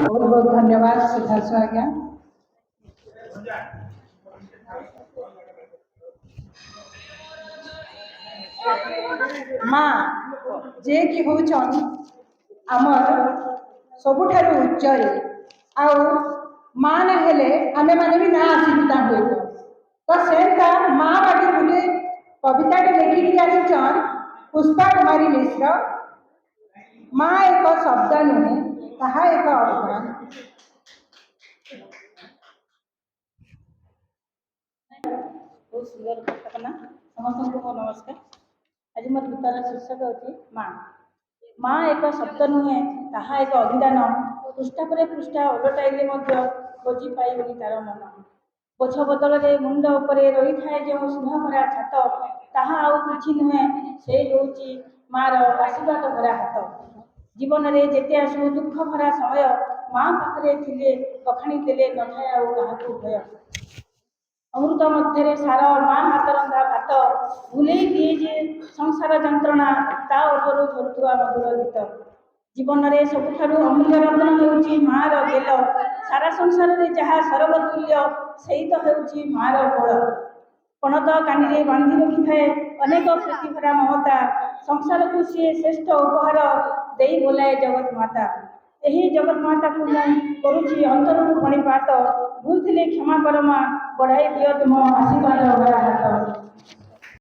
बहुत बहुत धन्यवाद सिद्धार्थ आज्ञा। माँ जे कि होचन आमर सबुठारु उच्चरे आउ माँ ना हेले आमे माने भी ना आसीता होइतो तो सेंता माँ बाटे गुटे कविता टे लिखि आसीचन पुष्पा कुमारी मिश्र। माँ एक शब्द नुहे ताहा एक अवदान। बहुत सुंदर घटना समस्त को नमस्कार। आज मोर गीतार शीर्षक होची माँ। माँ एक शब्द नुहे ताहा एक अभिधान पृष्ठा पर पृष्ठा ओलटाइले खोजी पाइबनी तार मन। बोझ बदल मुंड उपरे रही थाए जो स्नेह भरा छात ताहा आउ किछि नुहे से होची मार आशीर्वाद भरा हाथ। जीवन रे जेते आसु दुख भरा समय माँ पाखरे थिले बखाणी देले न थाए आउ काहाकु भय। अमृत मध्य सार माँ हाथ रंधा भात भूले दिए जे संसार जंत्रणा ता उपरू झरुवा मधुर गीत। जीवन रे सबुठारु अमूल्य रत्न हेउची मार गेल सारा संसार रे जहा सरब तुल्य सेई तो हेउची मार कोल। पणत कानी रे बांधी रखि थाए अनेक प्रीति भरा ममता संसार को सी श्रेष्ठ उपहार देई बोलाए जगत माता। यही जगत माता को करुची अंतरु प्रणिपात भूल थिले क्षमा कर माँ बढ़ाई दियो तुम आशीर्वाद हाथ।